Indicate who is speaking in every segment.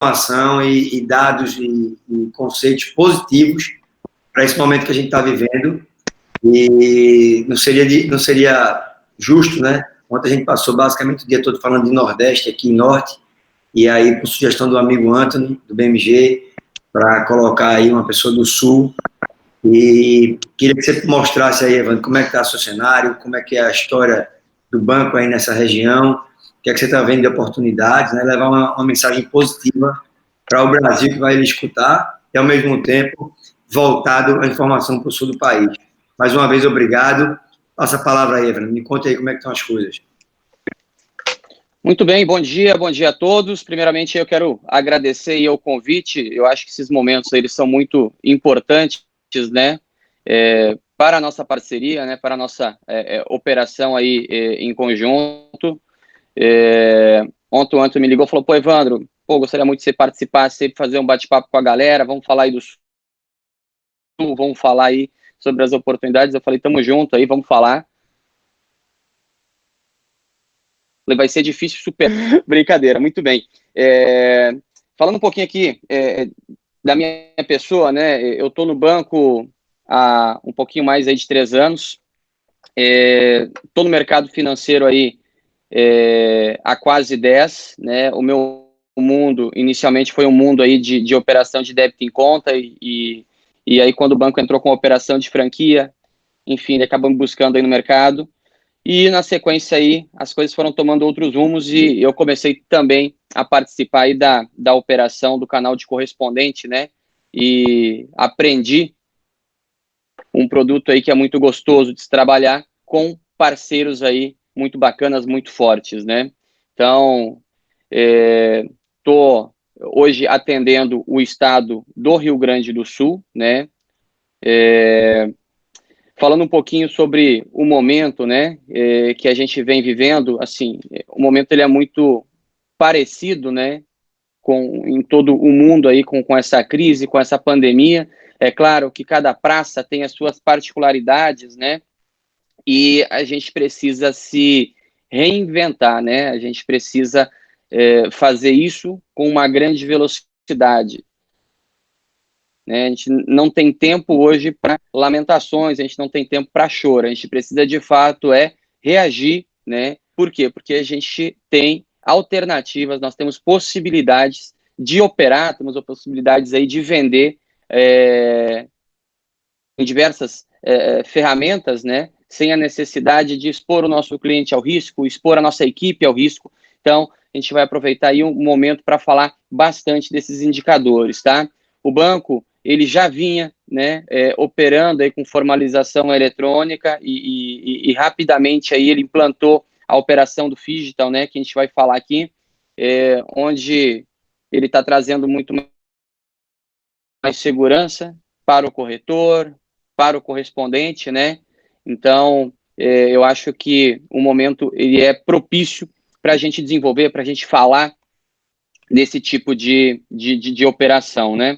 Speaker 1: informação e dados e conceitos positivos para esse momento que a gente está vivendo. E não seria justo, né? Ontem a gente passou basicamente o dia todo falando de Nordeste aqui em Norte, e aí, por sugestão do amigo Anthony, do BMG, para colocar aí uma pessoa do Sul. E queria que você mostrasse aí, Evandro, como é que está o seu cenário, como é que é a história do banco aí nessa região, o que é que você está vendo de oportunidades, né? Levar uma mensagem positiva para o Brasil que vai lhe escutar e, ao mesmo tempo, voltado a informação para o sul do país. Mais uma vez, obrigado. Passa a palavra aí, Evandro. Me conta aí como é que estão as coisas.
Speaker 2: Muito bem, bom dia a todos. Primeiramente, eu quero agradecer aí o convite. Eu acho que esses momentos eles são muito importantes, né, para a nossa parceria, né, para a nossa operação aí em conjunto. Ontem o Antônio me ligou e falou, Evandro, gostaria muito de você participasse, fazer um bate-papo com a galera, vamos falar aí do Sul, vamos falar aí sobre as oportunidades. Eu falei, tamo junto aí, vamos falar. Vai ser difícil superar. Brincadeira, muito bem. Falando um pouquinho aqui da minha pessoa, né? Eu estou no banco há um pouquinho mais aí de 3 anos. Estou no mercado financeiro aí há quase 10, né? O meu mundo, inicialmente, foi um mundo aí de operação de débito em conta e aí quando o banco entrou com a operação de franquia, enfim, ele acabou me buscando aí no mercado. E na sequência aí, as coisas foram tomando outros rumos e eu comecei também a participar aí da operação do canal de correspondente, né? E aprendi um produto aí que é muito gostoso de se trabalhar com parceiros aí muito bacanas, muito fortes, né? Então, estou hoje atendendo o estado do Rio Grande do Sul, né? Falando um pouquinho sobre o momento, né, que a gente vem vivendo, assim, o momento ele é muito parecido, né, em todo o mundo aí com essa crise, com essa pandemia. É claro que cada praça tem as suas particularidades, né, e a gente precisa se reinventar, né, a gente precisa fazer isso com uma grande velocidade. A gente não tem tempo hoje para lamentações, a gente não tem tempo para choro, a gente precisa de fato reagir, né? Por quê? Porque a gente tem alternativas, nós temos possibilidades de operar, temos possibilidades aí de vender em diversas ferramentas, né? Sem a necessidade de expor o nosso cliente ao risco, expor a nossa equipe ao risco. Então, a gente vai aproveitar aí um momento para falar bastante desses indicadores, tá? O banco, ele já vinha, né, operando aí com formalização eletrônica e rapidamente aí ele implantou a operação do Phygital, né, que a gente vai falar aqui, onde ele está trazendo muito mais segurança para o corretor, para o correspondente, né? Então, eu acho que o momento ele é propício para a gente desenvolver, para a gente falar desse tipo de operação, né?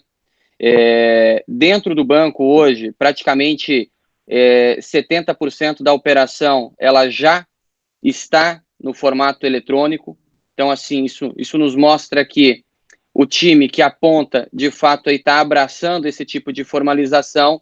Speaker 2: Dentro do banco hoje, praticamente 70% da operação ela já está no formato eletrônico. Então, assim, isso nos mostra que o time que aponta, de fato, está abraçando esse tipo de formalização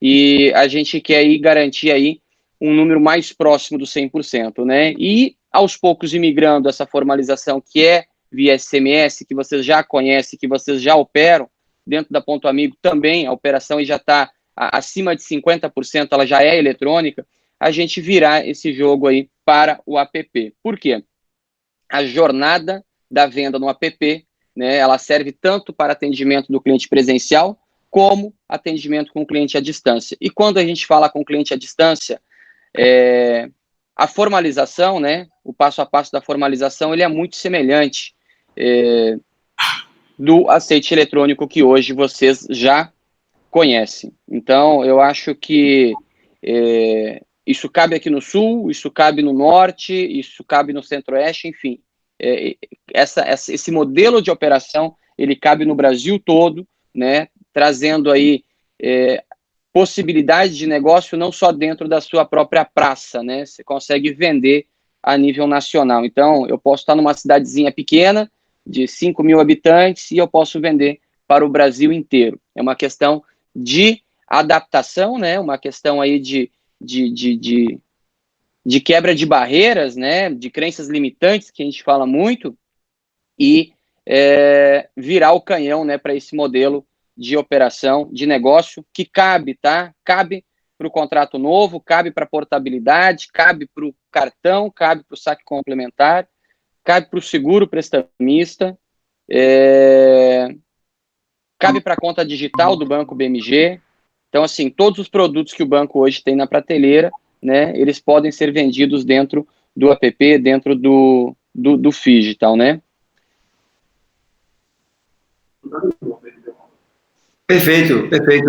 Speaker 2: e a gente quer aí garantir aí um número mais próximo do 100%, né? E, aos poucos, imigrando essa formalização que é via SMS, que vocês já conhecem, que vocês já operam, dentro da Ponto Amigo também, a operação já está acima de 50%, ela já é eletrônica, a gente virar esse jogo aí para o app. Por quê? A jornada da venda no app, né, ela serve tanto para atendimento do cliente presencial, como atendimento com o cliente à distância. E quando a gente fala com o cliente à distância, a formalização, né, o passo a passo da formalização, ele é muito semelhante do aceite eletrônico que hoje vocês já conhecem. Então, eu acho que isso cabe aqui no Sul, isso cabe no Norte, isso cabe no Centro-Oeste, enfim. Esse modelo de operação, ele cabe no Brasil todo, né, trazendo aí possibilidades de negócio não só dentro da sua própria praça, né, você consegue vender a nível nacional. Então, eu posso estar numa cidadezinha pequena, de 5 mil habitantes e eu posso vender para o Brasil inteiro. É uma questão de adaptação, né? Uma questão aí de quebra de barreiras, né? De crenças limitantes, que a gente fala muito, e virar o canhão, né, para esse modelo de operação, de negócio, que cabe, tá? Cabe para o contrato novo, cabe para a portabilidade, cabe para o cartão, cabe para o saque complementar, cabe para o seguro prestamista, cabe para a conta digital do Banco BMG. Então, assim, todos os produtos que o banco hoje tem na prateleira, né, eles podem ser vendidos dentro do app, dentro do Phygital, né?
Speaker 1: Perfeito, perfeito,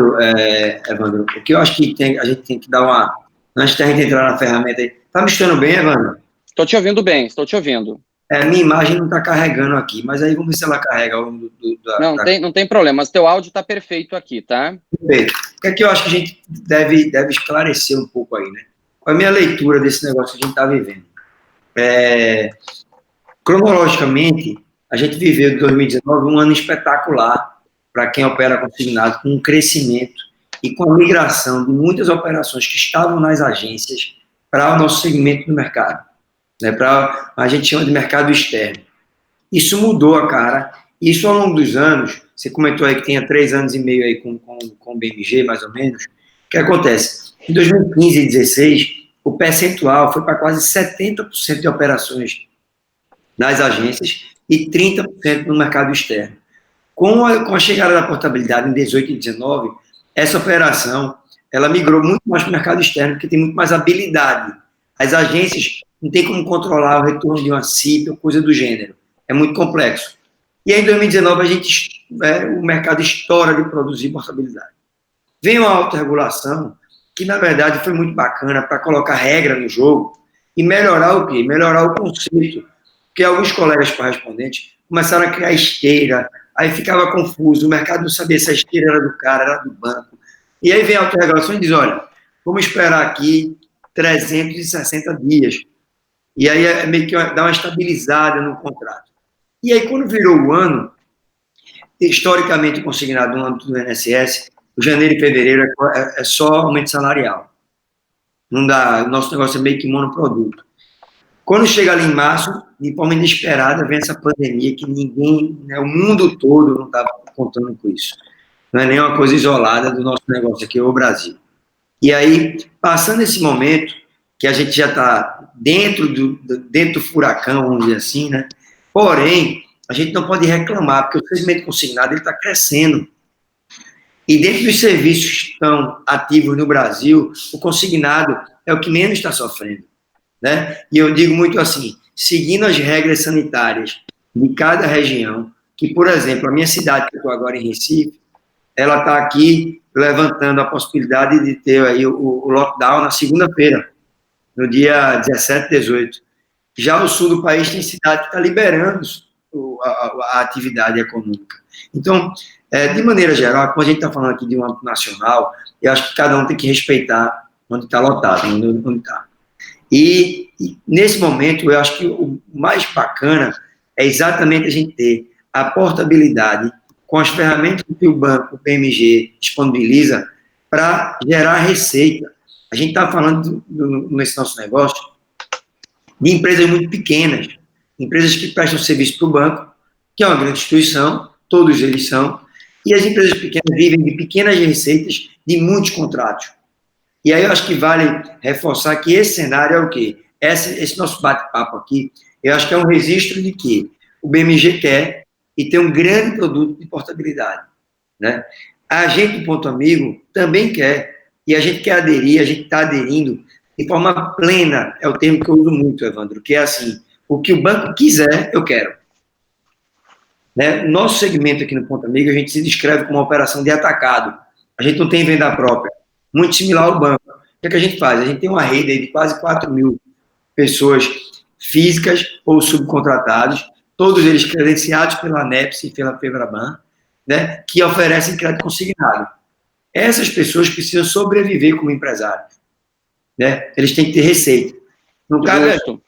Speaker 1: Evandro. O que eu acho que a gente tem que dar uma... Antes da gente entrar na ferramenta aí. Tá me escutando bem, Evandro?
Speaker 2: Estou te ouvindo bem, estou te ouvindo.
Speaker 1: Minha imagem não está carregando aqui, mas aí vamos ver se ela carrega ao longo
Speaker 2: não tem problema, mas teu áudio está perfeito aqui, tá?
Speaker 1: Perfeito. O que é que eu acho que a gente deve esclarecer um pouco aí, né? Qual é a minha leitura desse negócio que a gente está vivendo? Cronologicamente, a gente viveu em 2019 um ano espetacular para quem opera consignado, com um crescimento e com a migração de muitas operações que estavam nas agências para o nosso segmento do mercado, né? Para a gente chama de mercado externo. Isso mudou a cara. Isso ao longo dos anos, você comentou aí que tinha 3 anos e meio aí com o BMG, mais ou menos. O que acontece? Em 2015 e 2016, o percentual foi para quase 70% de operações nas agências e 30% no mercado externo. Com a chegada da portabilidade em 18 e 19, essa operação ela migrou muito mais para o mercado externo, porque tem muito mais habilidade. As agências não tem como controlar o retorno de uma CIP ou coisa do gênero. É muito complexo. E aí, em 2019, o mercado estoura de produzir portabilidade. Vem uma autorregulação que, na verdade, foi muito bacana para colocar regra no jogo e melhorar o quê? Melhorar o conceito. Porque alguns colegas correspondentes começaram a criar esteira, aí ficava confuso, o mercado não sabia se a esteira era do cara, era do banco. E aí vem a autorregulação e diz, olha, vamos esperar aqui 360 dias. E aí é meio que dá uma estabilizada no contrato. E aí, quando virou o ano, historicamente consignado no âmbito do INSS, o janeiro e fevereiro é só aumento salarial. Não dá, o nosso negócio é meio que monoproduto. Quando chega ali em março, de forma inesperada, vem essa pandemia que ninguém, né, o mundo todo não estava contando com isso. Não é nem uma coisa isolada do nosso negócio aqui, o Brasil. E aí, passando esse momento, que a gente já está dentro do furacão, vamos dizer assim, né? Porém, a gente não pode reclamar, porque o segmento consignado está crescendo. E dentro dos serviços que estão ativos no Brasil, o consignado é o que menos está sofrendo, né? E eu digo muito assim, seguindo as regras sanitárias de cada região, que, por exemplo, a minha cidade, que eu estou agora em Recife, ela está aqui levantando a possibilidade de ter aí o lockdown na segunda-feira, no dia 17, 18. Já o sul do país tem cidade que está liberando a atividade econômica. Então, de maneira geral, como a gente está falando aqui de um âmbito nacional, eu acho que cada um tem que respeitar onde está lotado, onde está. E nesse momento, eu acho que o mais bacana é exatamente a gente ter a portabilidade com as ferramentas que o banco, o PMG, disponibiliza para gerar receita. A gente está falando, nesse nosso negócio, de empresas muito pequenas, empresas que prestam serviço para o banco, que é uma grande instituição, todos eles são, e as empresas pequenas vivem de pequenas receitas de muitos contratos. E aí eu acho que vale reforçar que esse cenário é o quê? Esse nosso bate-papo aqui, eu acho que é um registro de que o BMG quer e tem um grande produto de portabilidade, né? A gente, do Ponto Amigo, também quer, e a gente quer aderir, a gente está aderindo de forma plena, é o termo que eu uso muito, Evandro, que é assim, o que o banco quiser, eu quero. Né? Nosso segmento aqui no Ponto Amigo, a gente se descreve como uma operação de atacado, a gente não tem venda própria, muito similar ao banco. O que a gente faz? A gente tem uma rede aí de quase 4 mil pessoas físicas ou subcontratados, todos eles credenciados pela ANEPS e pela FEBRABAN, né, que oferecem crédito consignado. Essas pessoas precisam sobreviver como empresários, né? Eles têm que ter receita. Não cabe
Speaker 2: Justo.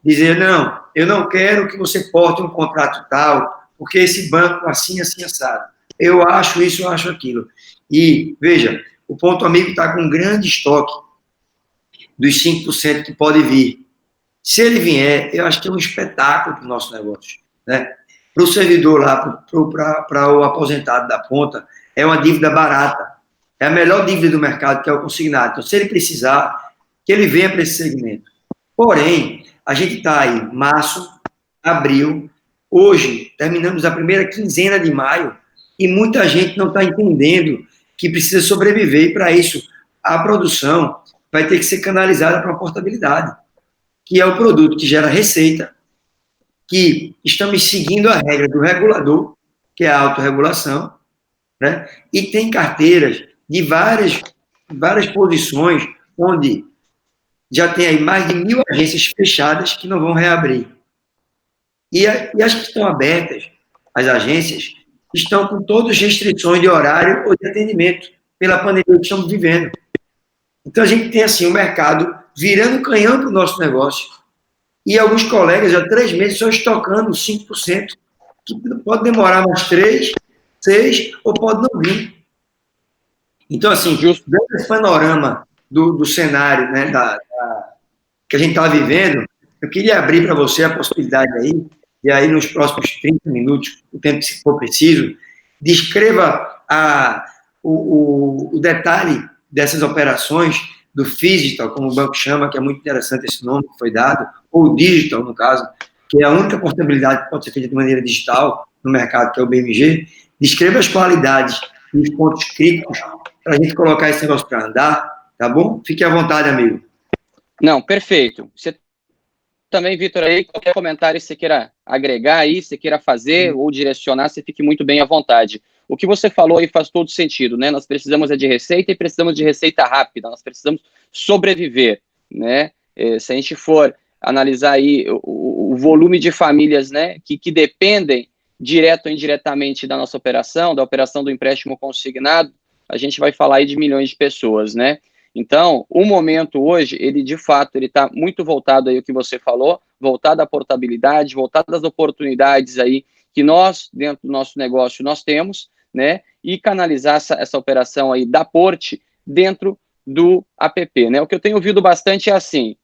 Speaker 1: dizer, não, eu não quero que você porte um contrato tal, porque esse banco assim, assim, assado. Eu acho isso, eu acho aquilo. E, veja, o Ponto Amigo está com um grande estoque dos 5% que pode vir. Se ele vier, eu acho que é um espetáculo para o nosso negócio. Né? Para o servidor lá, para o aposentado da ponta, é uma dívida barata. É a melhor dívida do mercado, que é o consignado. Então, se ele precisar, que ele venha para esse segmento. Porém, a gente está aí, março, abril, hoje, terminamos a primeira quinzena de maio, e muita gente não está entendendo que precisa sobreviver, e para isso, a produção vai ter que ser canalizada para a portabilidade, que é o produto que gera receita, que estamos seguindo a regra do regulador, que é a autorregulação, né? E tem carteiras de várias posições, onde já tem aí mais de 1.000 agências fechadas que não vão reabrir. E as que estão abertas, as agências, estão com todas as restrições de horário ou de atendimento, pela pandemia que estamos vivendo. Então, a gente tem, assim, o mercado virando canhão para o nosso negócio. E alguns colegas, já há 3 meses, estão estocando 5%, que pode demorar mais 3, 6, ou pode não vir. Então, assim, dentro desse panorama do cenário, né, que a gente está vivendo, eu queria abrir para você a possibilidade aí, e aí nos próximos 30 minutos, o tempo que for preciso, descreva o detalhe dessas operações do phygital, como o banco chama, que é muito interessante esse nome que foi dado, ou digital, no caso, que é a única portabilidade que pode ser feita de maneira digital no mercado, que é o BMG. Descreva as qualidades e os pontos críticos para a gente colocar esse negócio para andar, tá bom? Fique à vontade, amigo.
Speaker 2: Não, perfeito. Você também, Vitor, aí, qualquer comentário que você queira agregar aí, você queira fazer ou direcionar, você fique muito bem à vontade. O que você falou aí faz todo sentido, né? Nós precisamos de receita e precisamos de receita rápida, nós precisamos sobreviver, né? Se a gente for analisar aí o volume de famílias, né, que dependem direto ou indiretamente da nossa operação, da operação do empréstimo consignado, a gente vai falar aí de milhões de pessoas, né? Então, o momento hoje, ele de fato, ele está muito voltado aí ao que você falou, voltado à portabilidade, voltado às oportunidades aí que nós, dentro do nosso negócio, nós temos, né, e canalizar essa operação aí da Porte dentro do app, né? O que eu tenho ouvido bastante é assim,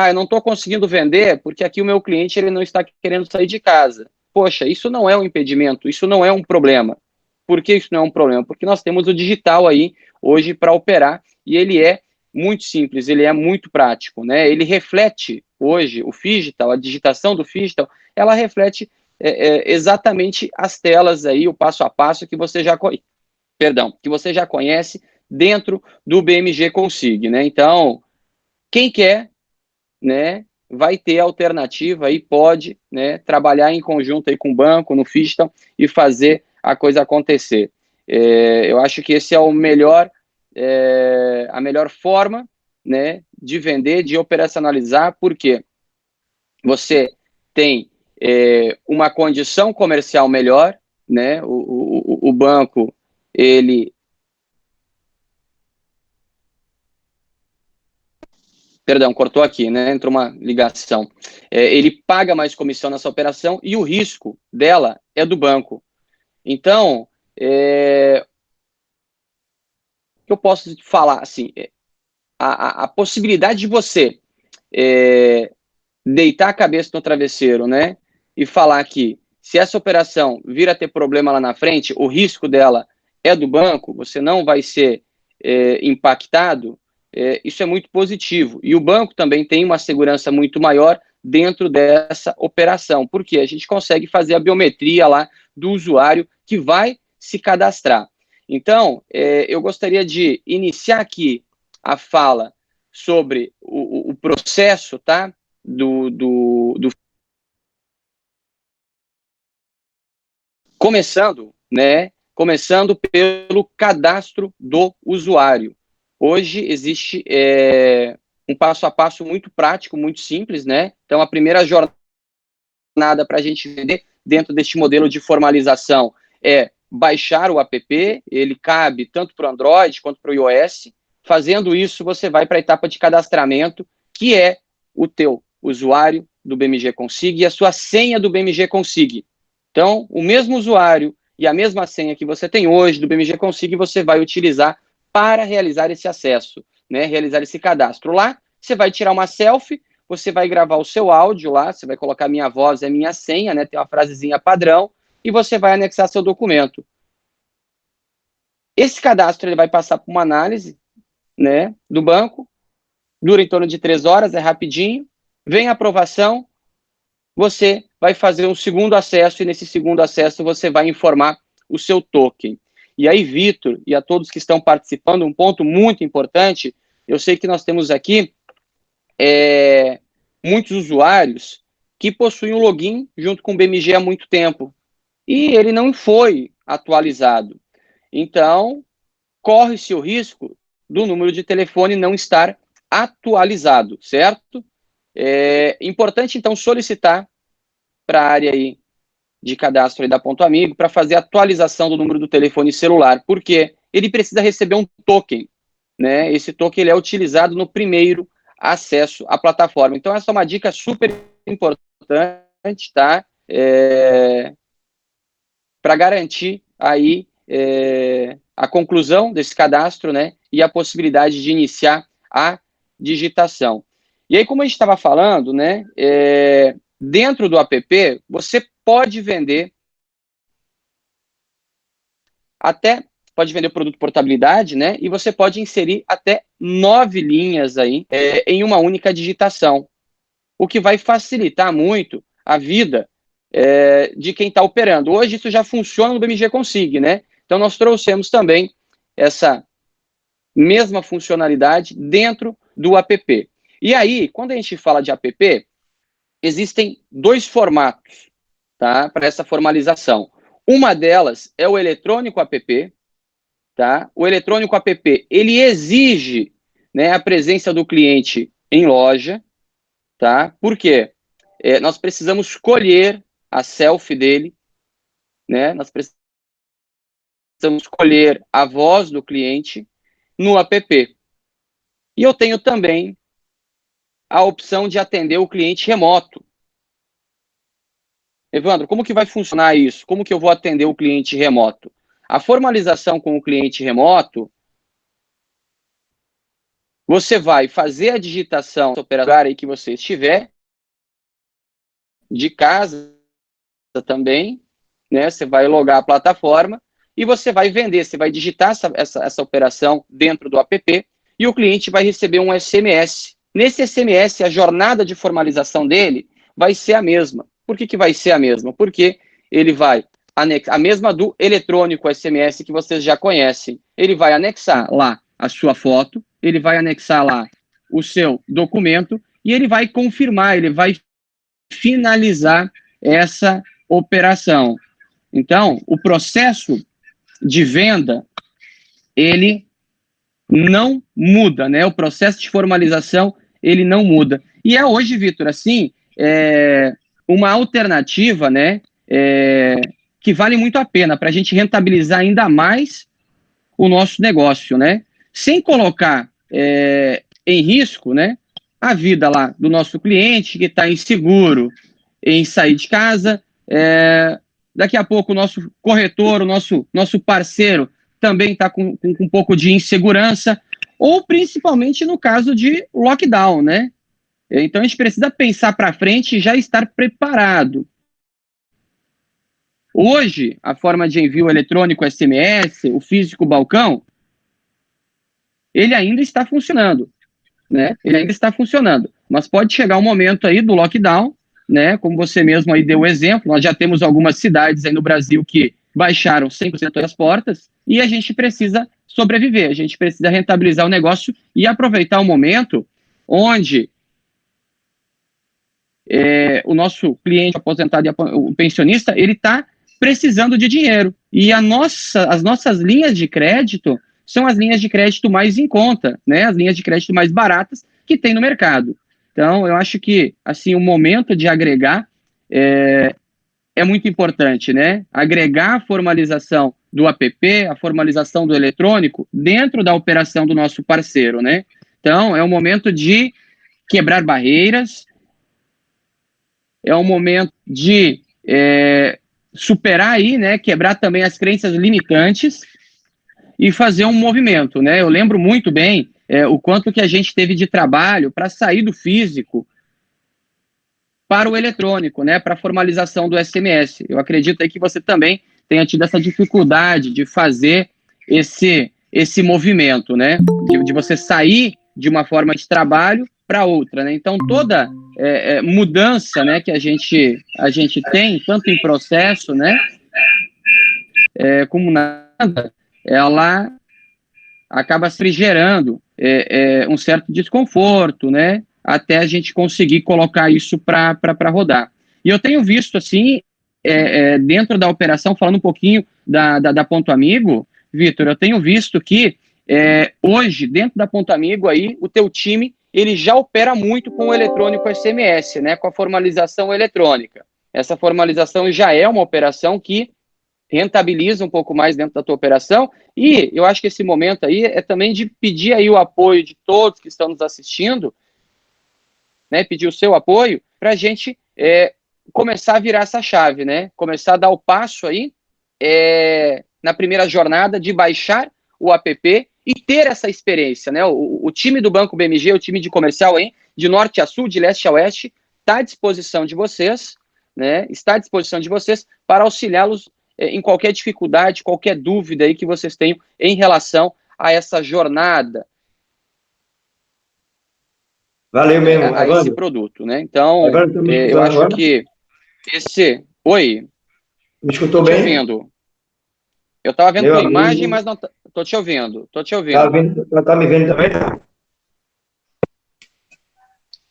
Speaker 2: eu não estou conseguindo vender porque aqui o meu cliente ele não está querendo sair de casa. Poxa, isso não é um impedimento, isso não é um problema. Por que isso não é um problema? Porque nós temos o digital aí hoje para operar e ele é muito simples, ele é muito prático, né? Ele reflete hoje o Phygital, a digitação do Phygital, ela reflete exatamente as telas aí, o passo a passo que você já conhece dentro do BMG Consig, né? Então, quem quer, né, vai ter alternativa e pode, né, trabalhar em conjunto aí com o banco, no Phygital e fazer a coisa acontecer. Eu acho que esse é o melhor, a melhor forma, né, de vender, de operacionalizar, porque você tem uma condição comercial melhor, né, o banco, ele... Perdão, cortou aqui, né? Entrou uma ligação. Ele paga mais comissão nessa operação e o risco dela é do banco. Então, o que eu posso falar, assim, a possibilidade de você deitar a cabeça no travesseiro, né? E falar que se essa operação vir a ter problema lá na frente, o risco dela é do banco, você não vai ser impactado, isso é muito positivo. E o banco também tem uma segurança muito maior dentro dessa operação, porque a gente consegue fazer a biometria lá do usuário que vai se cadastrar. Então, eu gostaria de iniciar aqui a fala sobre o processo, tá? Começando, né? Começando pelo cadastro do usuário. Hoje existe um passo a passo muito prático, muito simples, né? Então, a primeira jornada para a gente vender dentro deste modelo de formalização é baixar o app, ele cabe tanto para o Android quanto para o iOS. Fazendo isso, você vai para a etapa de cadastramento, que é o teu usuário do BMG Consig e a sua senha do BMG Consig. Então, o mesmo usuário e a mesma senha que você tem hoje do BMG Consig, você vai utilizar para realizar esse acesso, né? Realizar esse cadastro. Lá, você vai tirar uma selfie, você vai gravar o seu áudio lá, você vai colocar minha voz é minha senha, né? Tem uma frasezinha padrão, e você vai anexar seu documento. Esse cadastro ele vai passar por uma análise, né, do banco, dura em torno de 3 horas, é rapidinho, vem a aprovação, você vai fazer um segundo acesso, e nesse segundo acesso você vai informar o seu token. E aí, Vitor, e a todos que estão participando, um ponto muito importante, eu sei que nós temos aqui muitos usuários que possuem um login junto com o BMG há muito tempo, e ele não foi atualizado. Então, corre-se o risco do número de telefone não estar atualizado, certo? É importante, então, solicitar para a área aí de cadastro aí da Ponto Amigo para fazer a atualização do número do telefone celular, porque ele precisa receber um token, né? Esse token ele é utilizado no primeiro acesso à plataforma. Então, essa é uma dica super importante, tá? Para garantir aí a conclusão desse cadastro, né, e a possibilidade de iniciar a digitação. E aí, como a gente estava falando, né, dentro do app, você pode vender o produto portabilidade, né, e você pode inserir até 9 linhas aí em uma única digitação, o que vai facilitar muito a vida de quem está operando. Hoje isso já funciona no BMG Consig, né? Então nós trouxemos também essa mesma funcionalidade dentro do app. E aí, quando a gente fala de app, existem 2 formatos, tá, para essa formalização. Uma delas é o eletrônico app, tá? O eletrônico app, ele exige, né, a presença do cliente em loja, tá? Por quê? Nós precisamos escolher a selfie dele, né? Nós precisamos escolher a voz do cliente no app. E eu tenho também a opção de atender o cliente remoto. Evandro, como que vai funcionar isso? Como que eu vou atender o cliente remoto? A formalização com o cliente remoto, você vai fazer a digitação do operador aí que você estiver, de casa também, né? Você vai logar a plataforma e você vai vender, você vai digitar essa operação dentro do app e o cliente vai receber um SMS. Nesse SMS, a jornada de formalização dele vai ser a mesma. Por que vai ser a mesma? Porque ele vai anexar, a mesma do eletrônico SMS que vocês já conhecem. Ele vai anexar lá a sua foto, ele vai anexar lá o seu documento e ele vai confirmar, ele vai finalizar essa operação. Então, o processo de venda, ele não muda, né? O processo de formalização, ele não muda. E é hoje, Vitor, assim, uma alternativa, né, que vale muito a pena para a gente rentabilizar ainda mais o nosso negócio, né? Sem colocar em risco, né, a vida lá do nosso cliente que está inseguro em sair de casa. Daqui a pouco o nosso corretor, o nosso parceiro também está com um pouco de insegurança, ou principalmente no caso de lockdown, né? Então a gente precisa pensar para frente e já estar preparado. Hoje, a forma de envio eletrônico SMS, o físico balcão, ele ainda está funcionando, né? Ele ainda está funcionando, mas pode chegar um momento aí do lockdown, né? Como você mesmo aí deu o exemplo, nós já temos algumas cidades aí no Brasil que baixaram 100% das portas e a gente precisa sobreviver, a gente precisa rentabilizar o negócio e aproveitar o momento onde o nosso cliente aposentado e o pensionista, ele está precisando de dinheiro. E as nossas linhas de crédito são as linhas de crédito mais em conta, né? As linhas de crédito mais baratas que tem no mercado. Então, eu acho que assim, o momento de agregar é muito importante, né? Agregar a formalização do app, a formalização do eletrônico dentro da operação do nosso parceiro, né? Então, é o momento de quebrar barreiras, é um momento de superar aí, né, quebrar também as crenças limitantes e fazer um movimento, né? Eu lembro muito bem o quanto que a gente teve de trabalho para sair do físico para o eletrônico, né, para a formalização do SMS. Eu acredito aí que você também tenha tido essa dificuldade de fazer esse movimento, né, de você sair de uma forma de trabalho para outra, né? Então toda mudança, né, que a gente tem, tanto em processo, né, como nada, ela acaba se gerando um certo desconforto, né, até a gente conseguir colocar isso para rodar. E eu tenho visto, assim, dentro da operação, falando um pouquinho da Ponto Amigo, Vitor, eu tenho visto que hoje, dentro da Ponto Amigo, aí, o teu time, ele já opera muito com o eletrônico SMS, né, com a formalização eletrônica. Essa formalização já é uma operação que rentabiliza um pouco mais dentro da tua operação, e eu acho que esse momento aí é também de pedir aí o apoio de todos que estão nos assistindo, né, pedir o seu apoio para a gente começar a virar essa chave, né, começar a dar o passo aí na primeira jornada de baixar o app e ter essa experiência, né, o time do Banco BMG, o time de comercial aí, de norte a sul, de leste a oeste, está à disposição de vocês, né, está à disposição de vocês para auxiliá-los em qualquer dificuldade, qualquer dúvida aí que vocês tenham em relação a essa jornada.
Speaker 1: Valeu mesmo,
Speaker 2: a esse produto, né? Então, eu acho agora? Que Oi?
Speaker 1: Me escutou bem?
Speaker 2: Tô te ouvindo. Eu estava vendo tua imagem, mas não tô te ouvindo. Tô te ouvindo.
Speaker 1: Tá me vendo também?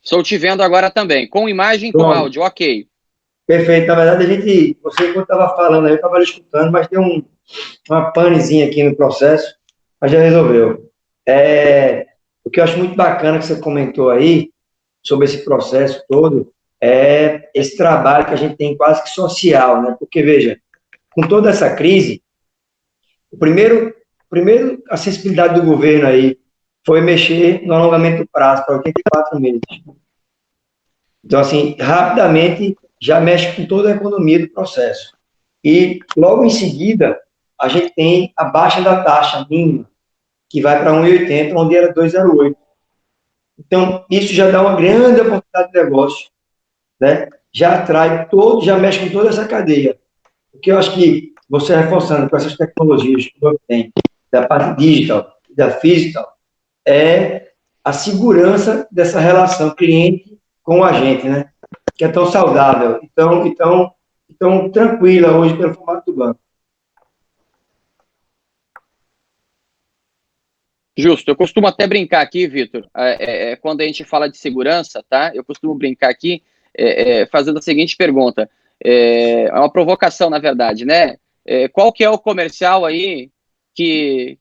Speaker 2: Estou te vendo agora também, com imagem e com áudio, ok.
Speaker 1: Perfeito. Na verdade, você quando estava falando aí, eu estava escutando, mas tem uma panezinha aqui no processo, mas já resolveu. O que eu acho muito bacana que você comentou aí, sobre esse processo todo, é esse trabalho que a gente tem quase que social, né? Porque, veja, com toda essa crise, primeiro, a sensibilidade do governo aí foi mexer no alongamento do prazo para 84 meses. Então, assim, rapidamente já mexe com toda a economia do processo. E, logo em seguida, a gente tem a baixa da taxa mínima, que vai para 1,80, onde era 2,08. Então, isso já dá uma grande oportunidade de negócio, né? Já atrai já mexe com toda essa cadeia. O que eu acho que você reforçando com essas tecnologias que você tem, da parte digital, da physical, é a segurança dessa relação cliente com o agente, né? Que é tão saudável, tão tranquila hoje pelo formato do banco.
Speaker 2: Justo, eu costumo até brincar aqui, Vitor, quando a gente fala de segurança, tá? Eu costumo brincar aqui fazendo a seguinte pergunta, é uma provocação, na verdade, né? Qual que é o comercial aí que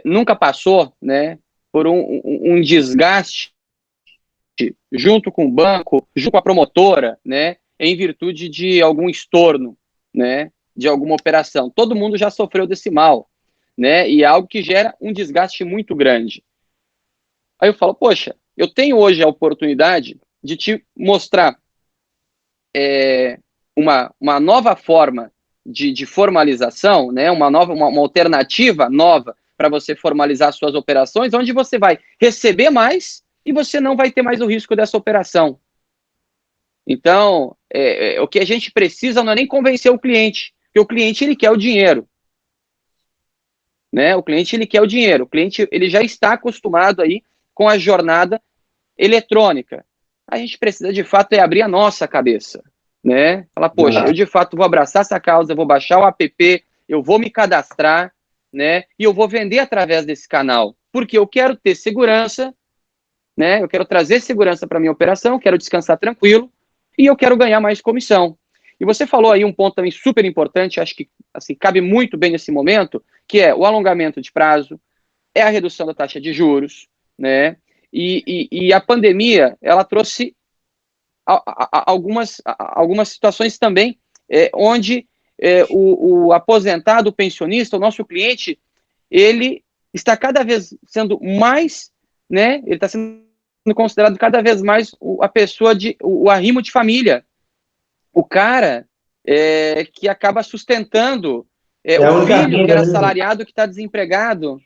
Speaker 2: nunca passou, né, por um desgaste junto com o banco, junto com a promotora, né, em virtude de algum estorno, né, de alguma operação? Todo mundo já sofreu desse mal, né, e é algo que gera um desgaste muito grande. Aí eu falo, poxa, eu tenho hoje a oportunidade de te mostrar uma nova forma de formalização, né, uma alternativa nova para você formalizar suas operações, onde você vai receber mais e você não vai ter mais o risco dessa operação. Então, o que a gente precisa não é nem convencer o cliente, porque o cliente ele quer o dinheiro. Né? O cliente ele quer o dinheiro, o cliente ele já está acostumado aí com a jornada eletrônica. A gente precisa de fato abrir a nossa cabeça, né? Falar, poxa, eu de fato vou abraçar essa causa, eu vou baixar o app, eu vou me cadastrar, né? E eu vou vender através desse canal, porque eu quero ter segurança, né? Eu quero trazer segurança para minha operação, quero descansar tranquilo e eu quero ganhar mais comissão. E você falou aí um ponto também super importante, acho que assim, cabe muito bem nesse momento, que é o alongamento de prazo, é a redução da taxa de juros, né? E a pandemia, ela trouxe algumas situações também onde o aposentado, o pensionista, o nosso cliente, ele está cada vez sendo mais, né? Ele está sendo considerado cada vez mais a pessoa o arrimo de família. O cara que acaba sustentando o filho que era assalariado, que está desempregado.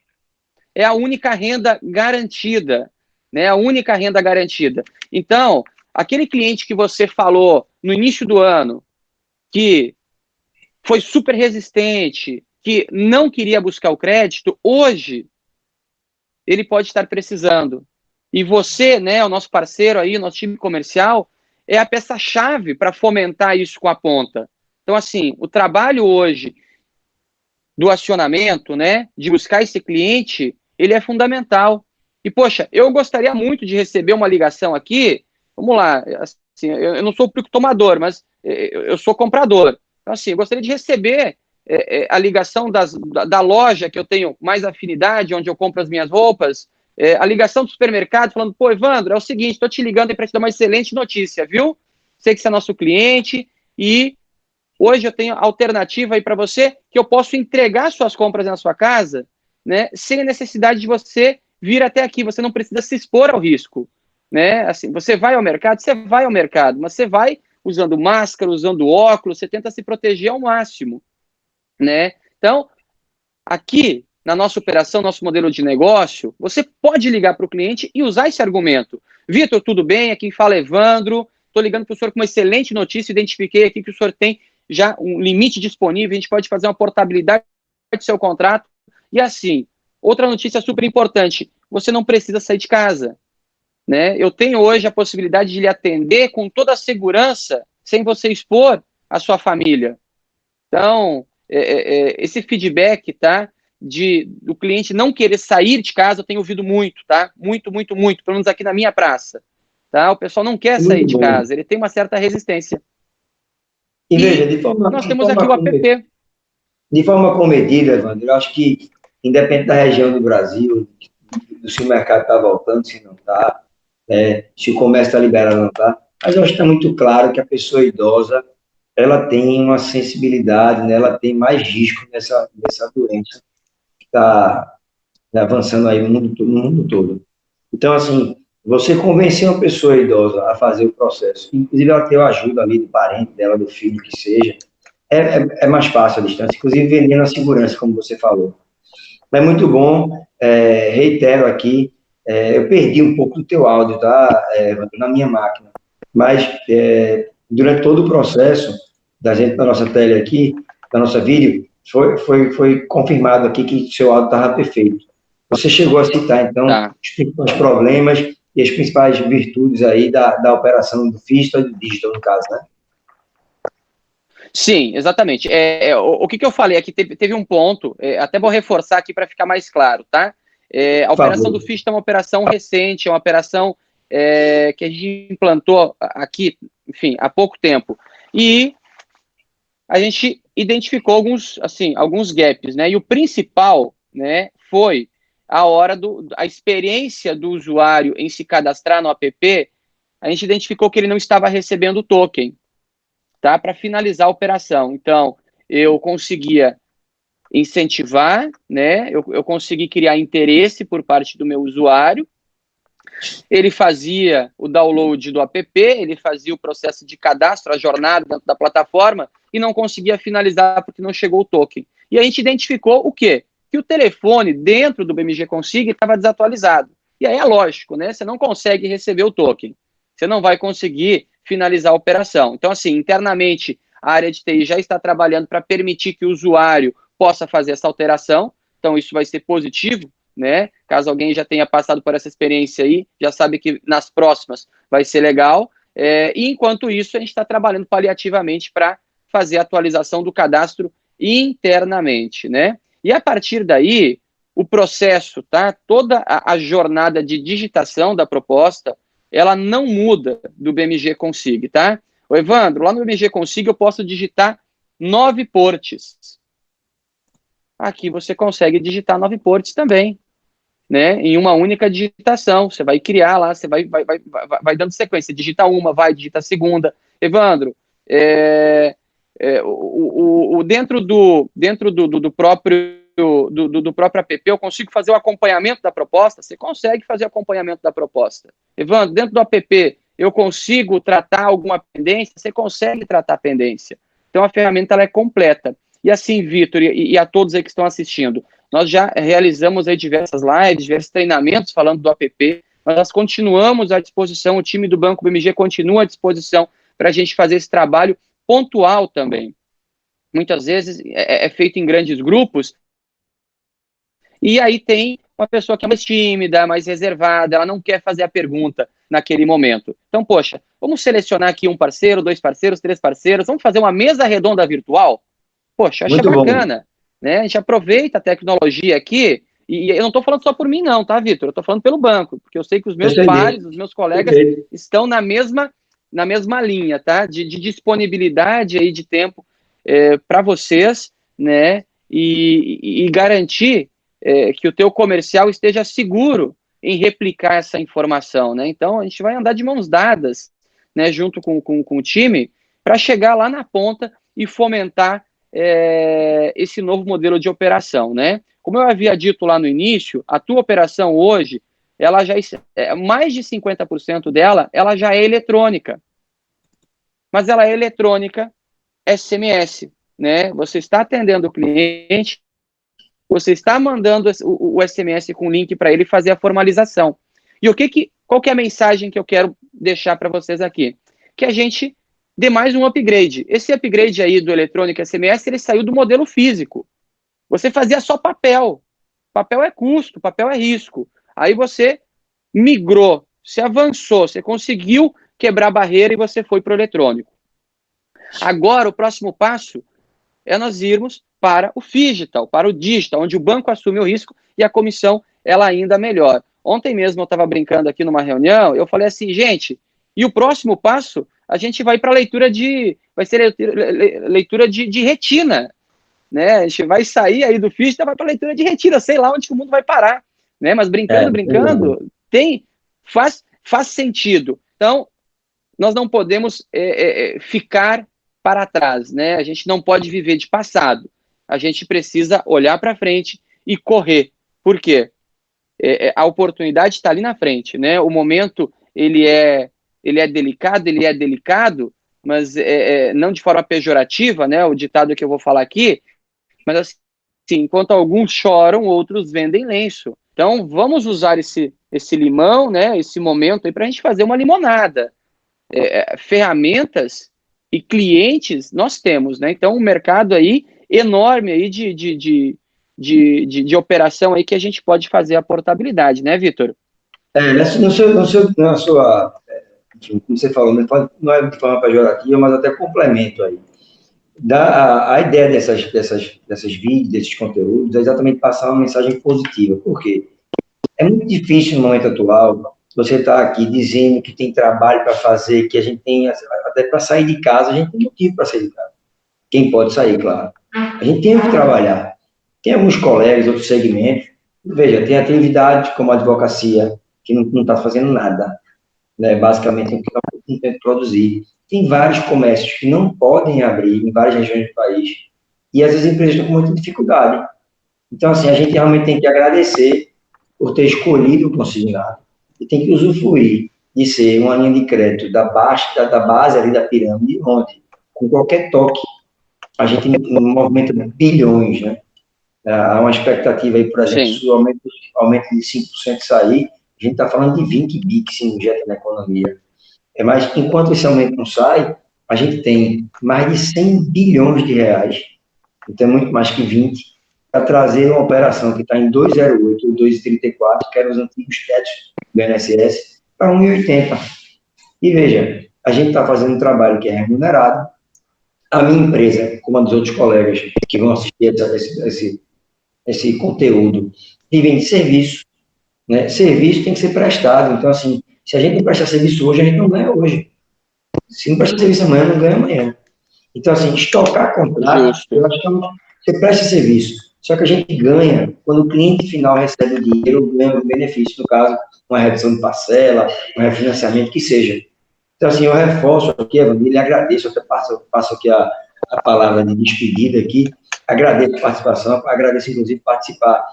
Speaker 2: É a única renda garantida, né? A única renda garantida. Então, aquele cliente que você falou no início do ano, que foi super resistente, que não queria buscar o crédito, hoje ele pode estar precisando. E você, né, o nosso parceiro aí, o nosso time comercial, é a peça-chave para fomentar isso com a ponta. Então, assim, o trabalho hoje do acionamento, né, de buscar esse cliente, ele é fundamental. E, poxa, eu gostaria muito de receber uma ligação aqui, vamos lá, assim, eu não sou público tomador, mas eu sou comprador. Então, assim, eu gostaria de receber a ligação da loja que eu tenho mais afinidade, onde eu compro as minhas roupas, a ligação do supermercado, falando, pô, Evandro, é o seguinte, estou te ligando para te dar uma excelente notícia, viu? Sei que você é nosso cliente e hoje eu tenho alternativa aí para você que eu posso entregar suas compras na sua casa, né, sem a necessidade de você vir até aqui. Você não precisa se expor ao risco, né? Assim, você vai ao mercado, mas você vai usando máscara, usando óculos, você tenta se proteger ao máximo, né? Então, aqui na nossa operação, nosso modelo de negócio, você pode ligar para o cliente e usar esse argumento. Vitor, tudo bem? Aqui fala Evandro. Estou ligando para o senhor com uma excelente notícia. Identifiquei aqui que o senhor tem já um limite disponível. A gente pode fazer uma portabilidade do seu contrato. E assim, outra notícia super importante: você não precisa sair de casa, né? Eu tenho hoje a possibilidade de lhe atender com toda a segurança, sem você expor a sua família. Então, esse feedback, tá, do cliente não querer sair de casa, eu tenho ouvido muito, tá? Muito, muito, muito, pelo menos aqui na minha praça. Tá? O pessoal não quer sair de casa, ele tem uma certa resistência.
Speaker 1: E veja,
Speaker 2: nós temos aqui o app.
Speaker 1: De forma comedida, Evandro, eu acho que, independente da região do Brasil, se o mercado está voltando, se não está, se o comércio está liberado ou não está, mas eu acho que está muito claro que a pessoa idosa ela tem uma sensibilidade, né? Ela tem mais risco nessa doença que está avançando aí no mundo todo. Então, assim, você convencer uma pessoa idosa a fazer o processo, inclusive ela ter a ajuda ali do parente dela, do filho, que seja, é mais fácil a distância, inclusive vendendo a segurança, como você falou. É muito bom, reitero aqui, eu perdi um pouco do teu áudio, tá, na minha máquina, mas durante todo o processo da nossa tele aqui, da nossa vídeo, foi confirmado aqui que seu áudio estava perfeito. Você chegou a citar, então, os principais problemas e as principais virtudes aí da operação do Phygital e do Digital, no caso, né?
Speaker 2: Sim, exatamente. O que eu falei aqui, teve um ponto, até vou reforçar aqui para ficar mais claro, tá? A operação do Phygital é uma operação recente, é uma operação que a gente implantou aqui, enfim, há pouco tempo. E a gente identificou alguns gaps, né? E o principal, né, foi a experiência do usuário em se cadastrar no app. A gente identificou que ele não estava recebendo o token, tá? Para finalizar a operação. Então, eu conseguia incentivar, né? Eu consegui criar interesse por parte do meu usuário. Ele fazia o download do app, ele fazia o processo de cadastro, a jornada dentro da plataforma e não conseguia finalizar porque não chegou o token. E a gente identificou o quê? Que o telefone dentro do BMG Consig estava desatualizado. E aí é lógico, né? Você não consegue receber o token. Você não vai conseguir finalizar a operação. Então, assim, internamente, a área de TI já está trabalhando para permitir que o usuário possa fazer essa alteração. Então, isso vai ser positivo, né? Caso alguém já tenha passado por essa experiência aí, já sabe que nas próximas vai ser legal. E enquanto isso, a gente está trabalhando paliativamente para fazer a atualização do cadastro internamente, né? E a partir daí, o processo, tá? Toda a jornada de digitação da proposta, ela não muda do BMG Consig, tá? Ô, Evandro, lá no BMG Consig eu posso digitar 9 portes. Aqui você consegue digitar 9 portes também, né, em uma única digitação. Você vai criar lá, você vai dando sequência, digita uma, digita a segunda. Evandro, dentro do próprio do próprio app, eu consigo fazer o acompanhamento da proposta? Você consegue fazer o acompanhamento da proposta. Evandro, dentro do app, eu consigo tratar alguma pendência? Você consegue tratar a pendência. Então, a ferramenta ela é completa. E assim, Vitor, e a todos aí que estão assistindo, nós já realizamos aí diversas lives, diversos treinamentos falando do app, mas nós continuamos à disposição, o time do Banco BMG continua à disposição para a gente fazer esse trabalho pontual também. Muitas vezes é feito em grandes grupos, e aí tem uma pessoa que é mais tímida, mais reservada, ela não quer fazer a pergunta naquele momento. Então, poxa, vamos selecionar aqui um parceiro, 2 parceiros, 3 parceiros, vamos fazer uma mesa redonda virtual? Poxa, acho bacana, né? A gente aproveita a tecnologia aqui, e eu não estou falando só por mim não, tá, Vitor? Eu estou falando pelo banco, porque eu sei que os meus pares, os meus colegas estão na mesma linha, tá? De disponibilidade aí de tempo para vocês, né? E garantir que o teu comercial esteja seguro em replicar essa informação, né? Então, a gente vai andar de mãos dadas, né, junto com o time, para chegar lá na ponta e fomentar esse novo modelo de operação, né? Como eu havia dito lá no início, a tua operação hoje, ela já mais de 50% dela, ela já é eletrônica. Mas ela é eletrônica SMS, né? Você está atendendo o cliente, você está mandando o SMS com o link para ele fazer a formalização. E qual que é a mensagem que eu quero deixar para vocês aqui? Que a gente dê mais um upgrade. Esse upgrade aí do eletrônico SMS, ele saiu do modelo físico. Você fazia só papel. Papel é custo, papel é risco. Aí você migrou, você avançou, você conseguiu quebrar a barreira e você foi para o eletrônico. Agora, o próximo passo é nós irmos para o digital, onde o banco assume o risco e a comissão, ela ainda melhor. Ontem mesmo eu estava brincando aqui numa reunião, eu falei assim, gente, e o próximo passo, a gente vai para vai ser leitura de retina, né? A gente vai sair aí do digital, vai para leitura de retina, sei lá onde que o mundo vai parar, né? Mas brincando, faz sentido. Então, nós não podemos ficar para trás, né? A gente não pode viver de passado. A gente precisa olhar para frente e correr. Por quê? A oportunidade está ali na frente, né? O momento ele é delicado, mas não de forma pejorativa, né? O ditado que eu vou falar aqui, mas assim, enquanto alguns choram, outros vendem lenço. Então, vamos usar esse limão, né? Esse momento aí para a gente fazer uma limonada. Ferramentas e clientes nós temos, né? Então, um mercado aí enorme aí de operação aí que a gente pode fazer a portabilidade, né, Vitor?
Speaker 1: Na sua, como você falou, não é de forma pejorativa, mas até complemento aí. A ideia dessas vídeos, desses conteúdos, é exatamente passar uma mensagem positiva. Por quê? É muito difícil no momento atual você estar aqui dizendo que tem trabalho para fazer, que a gente tem, até para sair de casa, a gente tem motivo para sair de casa. Quem pode sair, claro. A gente tem que trabalhar. Tem alguns colegas, outros segmentos, veja, tem atividades como a advocacia, que não está fazendo nada, né? Basicamente, não tem que produzir. Tem vários comércios que não podem abrir em várias regiões do país, e às vezes as empresas estão com muita dificuldade. Então, assim, a gente realmente tem que agradecer por ter escolhido o consignado, e tem que usufruir de ser uma linha de crédito da base ali da pirâmide, onde, com qualquer toque, a gente movimenta bilhões, né? Há uma expectativa aí, por exemplo, se o aumento de 5% sair, a gente está falando de 20 bi que se injeta na economia. Mas, enquanto esse aumento não sai, a gente tem mais de 100 bilhões de reais, então é muito mais que 20, para trazer uma operação que está em 2,08 ou 2,34, que eram os antigos tetos do INSS, para 1,80. E veja, a gente está fazendo um trabalho que é remunerado. A minha empresa, como a dos outros colegas que vão assistir esse conteúdo, vivem de serviço, né? Serviço tem que ser prestado. Então, assim, se a gente não prestar serviço hoje, a gente não ganha hoje. Se não prestar serviço amanhã, não ganha amanhã. Então, assim, estocar contrato, eu acho que você presta serviço. Só que a gente ganha quando o cliente final recebe o dinheiro, ganha o benefício, no caso, uma redução de parcela, um refinanciamento, que seja. Então, assim, eu reforço aqui, Evandro, e lhe agradeço, eu até passo aqui a palavra de despedida aqui, agradeço a participação, agradeço, inclusive, participar,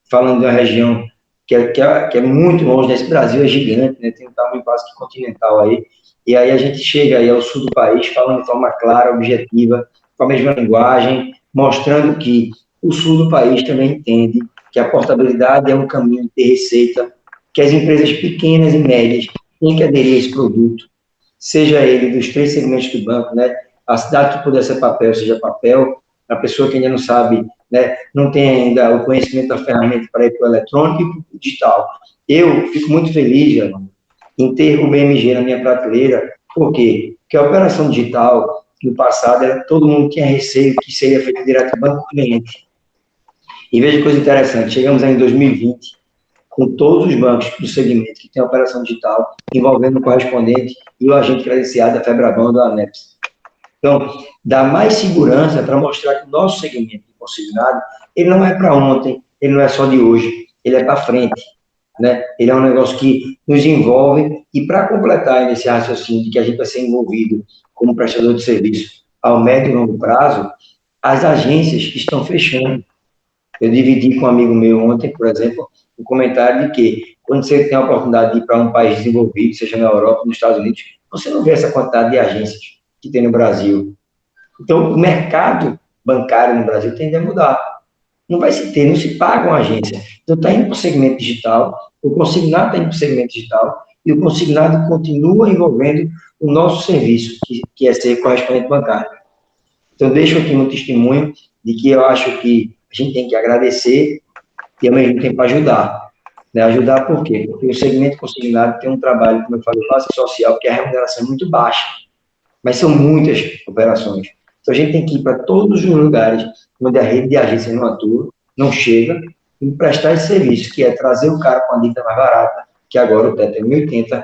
Speaker 1: falando de uma região que é muito longe, né? Esse Brasil é gigante, né? Tem um tamanho quase que continental aí, e aí a gente chega aí ao sul do país, falando de forma clara, objetiva, com a mesma linguagem, mostrando que o sul do país também entende que a portabilidade é um caminho de ter receita, que as empresas pequenas e médias têm que aderir a esse produto, seja ele dos 3 segmentos do banco, né? A cidade que puder ser papel, seja papel, a pessoa que ainda não sabe, né, não tem ainda o conhecimento da ferramenta para ir para o eletrônico e para o digital. Eu fico muito feliz, Geraldo, em ter o BMG na minha prateleira. Por quê? Porque a operação digital, no passado, todo mundo tinha receio que seria feito direto do banco cliente. E veja que coisa interessante, chegamos aí em 2020, com todos os bancos do segmento que tem operação digital, envolvendo o correspondente e o agente credenciado da Febraban da ANEPS. Então, dá mais segurança para mostrar que o nosso segmento de consignado, ele não é para ontem, ele não é só de hoje, ele é para frente, né? Ele é um negócio que nos envolve e para completar esse raciocínio de que a gente vai ser envolvido como prestador de serviço ao médio e longo prazo, as agências estão fechando. Eu dividi com um amigo meu ontem, por exemplo, o comentário de que quando você tem a oportunidade de ir para um país desenvolvido, seja na Europa, nos Estados Unidos, você não vê essa quantidade de agências que tem no Brasil. Então, o mercado bancário no Brasil tende a mudar. Não vai se ter, não se paga uma agência. Então, está indo para o segmento digital, o consignado está indo para o segmento digital, e o consignado continua envolvendo o nosso serviço, que é ser correspondente bancário. Então, deixo aqui um testemunho de que eu acho que a gente tem que agradecer e, ao mesmo tempo, ajudar. Né? Ajudar por quê? Porque o segmento consignado tem um trabalho, como eu falei, quase social, que a remuneração é muito baixa, mas são muitas operações. Então, a gente tem que ir para todos os lugares onde a rede de agência não atua, não chega, e prestar esse serviço, que é trazer o cara com a dívida mais barata, que agora o teto é 1.080.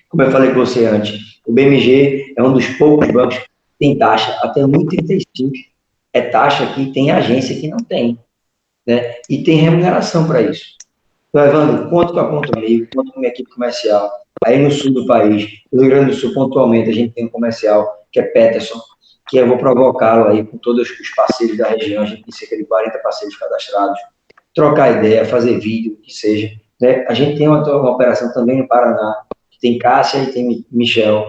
Speaker 1: Como eu falei com você antes, o BMG é um dos poucos bancos que tem taxa até 1,35. É taxa que tem agência que não tem, né? E tem remuneração para isso. Então, Evandro, conto com a Ponto Amigo, conto com a minha equipe comercial. Aí no sul do país, no Rio Grande do Sul, pontualmente, a gente tem um comercial, que é Peterson, que eu vou provocá-lo aí com todos os parceiros da região, a gente tem cerca de 40 parceiros cadastrados, trocar ideia, fazer vídeo, que seja. Né? A gente tem uma operação também no Paraná, que tem Cássia e tem Michel,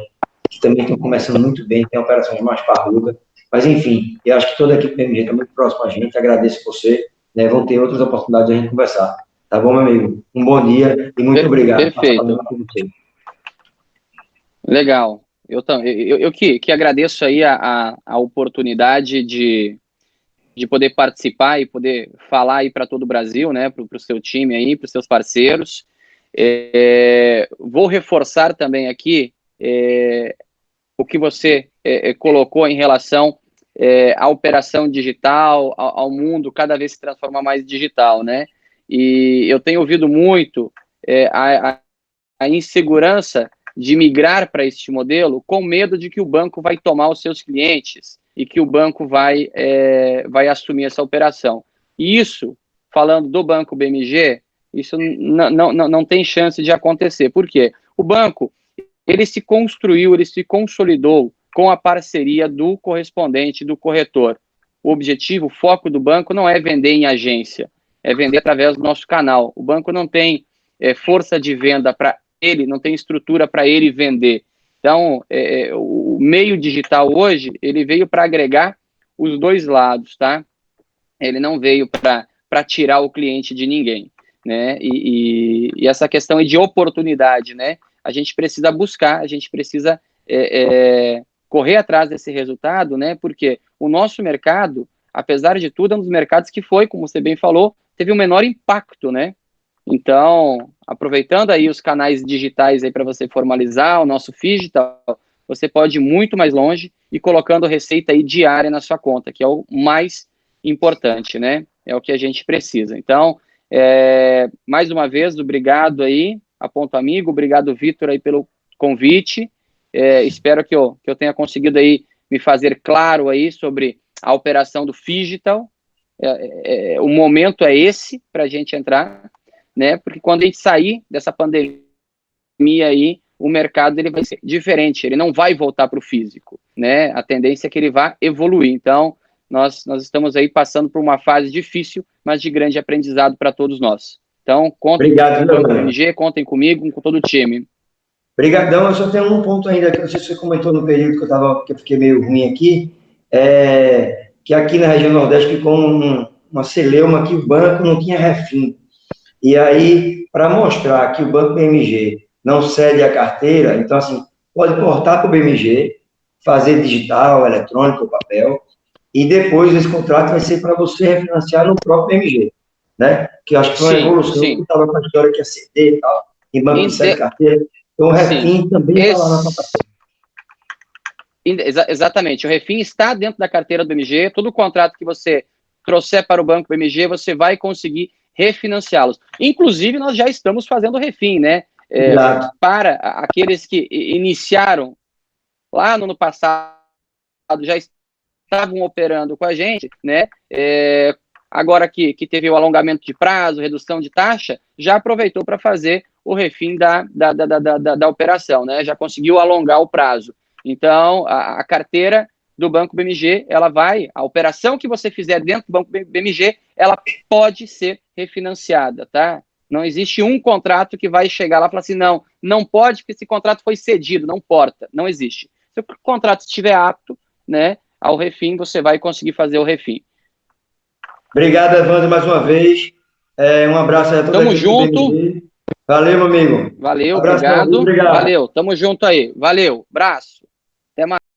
Speaker 1: que também estão começando muito bem, tem operações mais parrudas. Mas, enfim, eu acho que toda a equipe do MG está muito próxima a gente, agradeço você, né? Vão ter outras oportunidades de a gente conversar. Tá bom, meu amigo? Um bom dia e muito obrigado.
Speaker 2: Perfeito. Legal. Eu que agradeço aí a oportunidade de poder participar e poder falar aí para todo o Brasil, né, para o seu time aí, para os seus parceiros. Vou reforçar também aqui o que você colocou em relação à operação digital, ao mundo cada vez se transforma mais digital, né? E eu tenho ouvido muito a insegurança de migrar para este modelo com medo de que o banco vai tomar os seus clientes e que o banco vai assumir essa operação. E isso, falando do Banco BMG, isso não tem chance de acontecer. Por quê? O banco, ele se construiu, ele se consolidou com a parceria do correspondente, do corretor. O objetivo, o foco do banco não é vender em agência, é vender através do nosso canal. O banco não tem força de venda para ele, não tem estrutura para ele vender. Então, o meio digital hoje, ele veio para agregar os dois lados, tá? Ele não veio para tirar o cliente de ninguém, né? E essa questão é de oportunidade, né? A gente precisa buscar, a gente precisa correr atrás desse resultado, né? Porque o nosso mercado, apesar de tudo, é um dos mercados que foi, como você bem falou, teve um menor impacto, né? Então, aproveitando aí os canais digitais aí para você formalizar o nosso Phygital, você pode ir muito mais longe e colocando receita aí diária na sua conta, que é o mais importante, né? É o que a gente precisa. Então, mais uma vez, obrigado aí, a Ponto Amigo, obrigado, Vitor, aí pelo convite. Espero que eu tenha conseguido aí me fazer claro aí sobre a operação do Phygital. O momento é esse para a gente entrar, né? Porque quando a gente sair dessa pandemia aí, o mercado ele vai ser diferente, ele não vai voltar para o físico, né? A tendência é que ele vá evoluir. Então, nós estamos aí passando por uma fase difícil, mas de grande aprendizado para todos nós. Então, contem com o Banco BMG, contem comigo, com todo o time.
Speaker 1: Obrigadão, eu só tenho um ponto ainda, que não sei se você comentou no período que eu fiquei meio ruim aqui, que aqui na região Nordeste ficou uma celeuma que o banco não tinha refim. E aí, para mostrar que o Banco BMG não cede a carteira, então, assim, pode portar para o BMG, fazer digital, eletrônico, papel, e depois esse contrato vai ser para você refinanciar no próprio BMG, né? Que eu acho que foi uma evolução, que estava com a história que ia ceder e tal, em banco que cede carteira. Então, o refim também está lá na plataforma.
Speaker 2: Exatamente, o refim está dentro da carteira do BMG, todo o contrato que você trouxer para o Banco BMG, você vai conseguir refinanciá-los. Inclusive, nós já estamos fazendo refim, né? Para aqueles que iniciaram lá no ano passado, já estavam operando com a gente, né? Agora que teve o alongamento de prazo, redução de taxa, já aproveitou para fazer o refim da operação, né? Já conseguiu alongar o prazo. Então, a carteira do Banco BMG, a operação que você fizer dentro do Banco BMG, ela pode ser refinanciada, tá? Não existe um contrato que vai chegar lá e falar assim, não pode, porque esse contrato foi cedido, não importa, não existe. Se o contrato estiver apto, né, ao refim, você vai conseguir fazer o refim.
Speaker 1: Obrigado, Evandro, mais uma vez. Um abraço a todos.
Speaker 2: Tamo junto.
Speaker 1: Valeu, meu amigo.
Speaker 2: Valeu,
Speaker 1: abraço,
Speaker 2: obrigado.
Speaker 1: Obrigado.
Speaker 2: Valeu, tamo junto aí. Valeu, abraço. Até mais.